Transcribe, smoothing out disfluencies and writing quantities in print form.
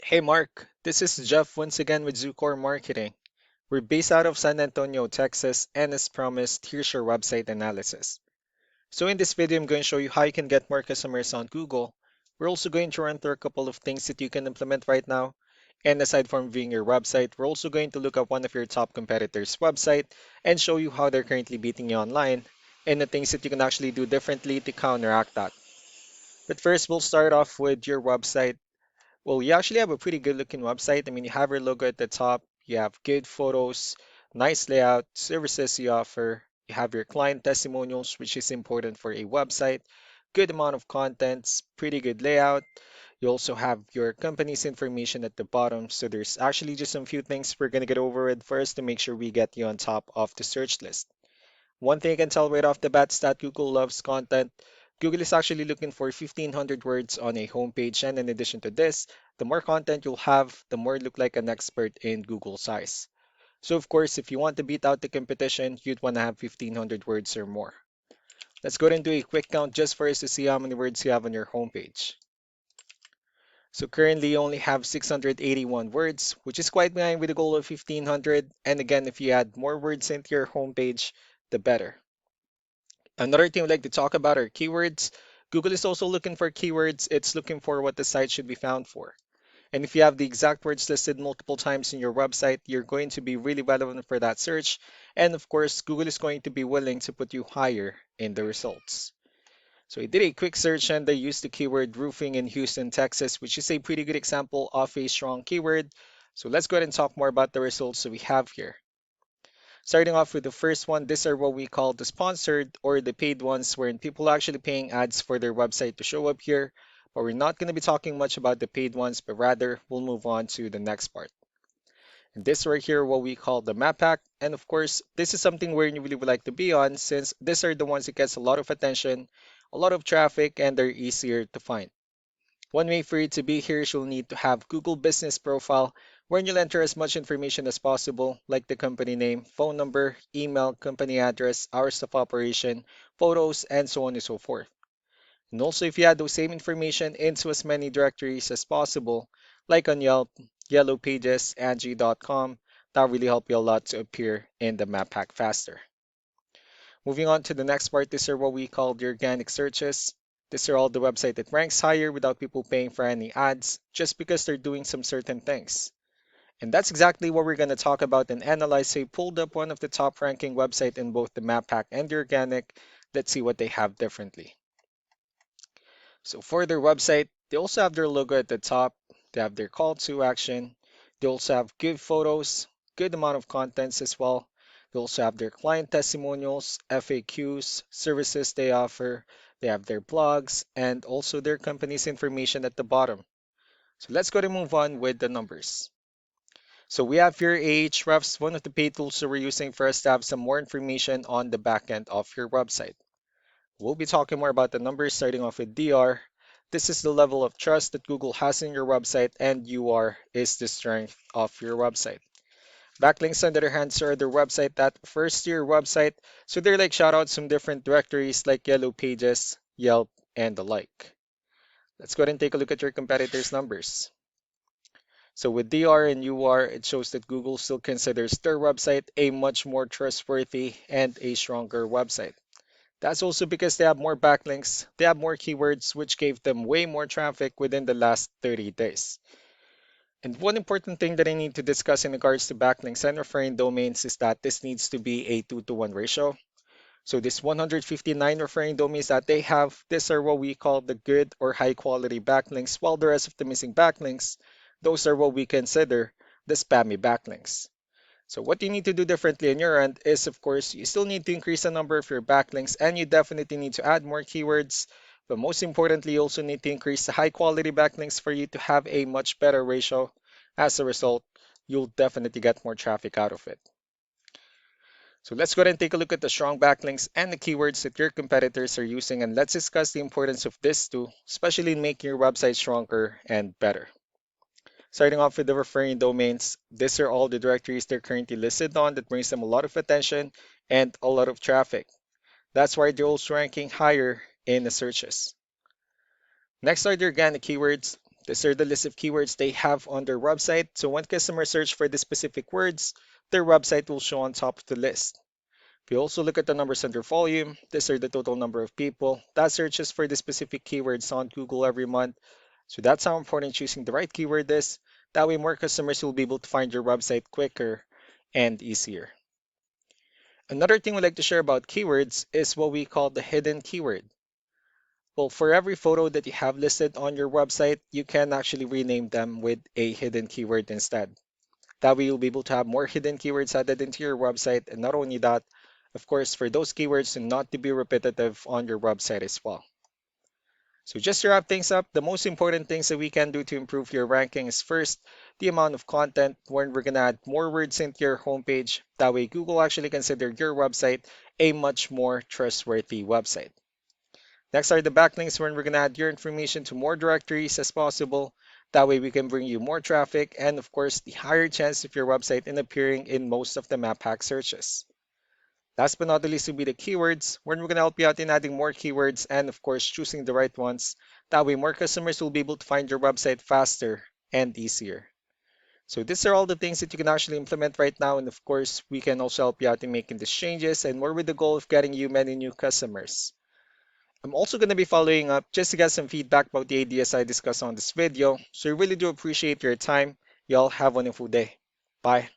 Hey Mark, this is Jeff once again with Zucor Marketing. We're based out of San Antonio, Texas, and as promised, here's your website analysis. So in this video, I'm going to show you how you can get more customers on Google. We're also going to run through a couple of things that you can implement right now. And aside from viewing your website, we're also going to look at one of your top competitors' website and show you how they're currently beating you online and the things that you can actually do differently to counteract that. But first, we'll start off with your website. Well, you actually have a pretty good looking website. I mean, you have your logo at the top, you have good photos, nice layout, services you offer, you have your client testimonials, which is important for a website, good amount of contents, pretty good layout. You also have your company's information at the bottom. So there's actually just some few things we're going to get over it first to make sure we get you on top of the search list. One thing I can tell right off the bat is that Google loves content. Google is actually looking for 1,500 words on a homepage, and in addition to this, the more content you'll have, the more you look like an expert in Google's eyes. So, of course, if you want to beat out the competition, you'd want to have 1,500 words or more. Let's go ahead and do a quick count just for us to see how many words you have on your homepage. So currently you only have 681 words, which is quite behind with the goal of 1,500. And again, if you add more words into your homepage, the better. Another thing I'd like to talk about are keywords. Google is also looking for keywords. It's looking for what the site should be found for. And if you have the exact words listed multiple times in your website, you're going to be really relevant for that search. And of course, Google is going to be willing to put you higher in the results. So I did a quick search and I used the keyword roofing in Houston, Texas, which is a pretty good example of a strong keyword. So let's go ahead and talk more about the results that we have here. Starting off with the first one, these are what we call the sponsored or the paid ones, wherein people are actually paying ads for their website to show up here. But we're not going to be talking much about the paid ones, but rather we'll move on to the next part. And this right here, what we call the map pack. And of course, this is something where you really would like to be on since these are the ones that gets a lot of attention, a lot of traffic, and they're easier to find. One way for you to be here is you'll need to have Google Business Profile, where you'll enter as much information as possible, like the company name, phone number, email, company address, hours of operation, photos, and so on and so forth. And also, if you add those same information into as many directories as possible, like on Yelp, Yellow Pages, Angie.com, that really help you a lot to appear in the map pack faster. Moving on to the next part, these are what we call the organic searches. These are all the website that ranks higher without people paying for any ads, just because they're doing some certain things. And that's exactly what we're going to talk about and analyze. So I pulled up one of the top ranking website in both the map pack and the organic. Let's see what they have differently. So for their website, they also have their logo at the top. They have their call to action. They also have good photos, good amount of contents as well. They also have their client testimonials, FAQs, services they offer. They have their blogs and also their company's information at the bottom. So let's go to move on with the numbers. So we have here Ahrefs, one of the paid tools that we're using for us to have some more information on the back end of your website. We'll be talking more about the numbers starting off with DR. This is the level of trust that Google has in your website, and UR is the strength of your website. Backlinks, on the other hand, are the website that refers to your website. So they're like shoutouts from different directories like Yellow Pages, Yelp, and the like. Let's go ahead and take a look at your competitors' numbers. So with DR and UR, it shows that Google still considers their website a much more trustworthy and a stronger website. That's also because they have more backlinks, they have more keywords, which gave them way more traffic within the last 30 days. And one important thing that I need to discuss in regards to backlinks and referring domains is that this needs to be a 2-to-1 ratio. So this 159 referring domains that they have, these are what we call the good or high quality backlinks, while the rest of the missing backlinks, those are what we consider the spammy backlinks. So what you need to do differently on your end is, of course, you still need to increase the number of your backlinks and you definitely need to add more keywords. But most importantly, you also need to increase the high quality backlinks for you to have a much better ratio. As a result, you'll definitely get more traffic out of it. So let's go ahead and take a look at the strong backlinks and the keywords that your competitors are using, and let's discuss the importance of this too, especially in making your website stronger and better. Starting off with the referring domains, these are all the directories they're currently listed on that brings them a lot of attention and a lot of traffic. That's why they're also ranking higher in the searches. Next are the organic keywords. These are the list of keywords they have on their website. So when customers search for the specific words, their website will show on top of the list. If you also look at the numbers under volume, these are the total number of people that searches for the specific keywords on Google every month. So that's how important choosing the right keyword is. That way more customers will be able to find your website quicker and easier. Another thing we like to share about keywords is what we call the hidden keyword. Well, for every photo that you have listed on your website, you can actually rename them with a hidden keyword instead. That way you'll be able to have more hidden keywords added into your website. And not only that, of course, for those keywords to not to be repetitive on your website as well. So just to wrap things up, the most important things that we can do to improve your ranking is first, the amount of content when we're going to add more words into your homepage. That way Google actually consider your website a much more trustworthy website. Next are the backlinks when we're going to add your information to more directories as possible. That way we can bring you more traffic and of course the higher chance of your website in appearing in most of the map hack searches. Last but not the least will be the keywords when we're going to help you out in adding more keywords and of course choosing the right ones. That way more customers will be able to find your website faster and easier. So these are all the things that you can actually implement right now and of course we can also help you out in making these changes and more with the goal of getting you many new customers. I'm also going to be following up just to get some feedback about the ideas I discussed on this video. So I really do appreciate your time. Y'all have a wonderful day. Bye.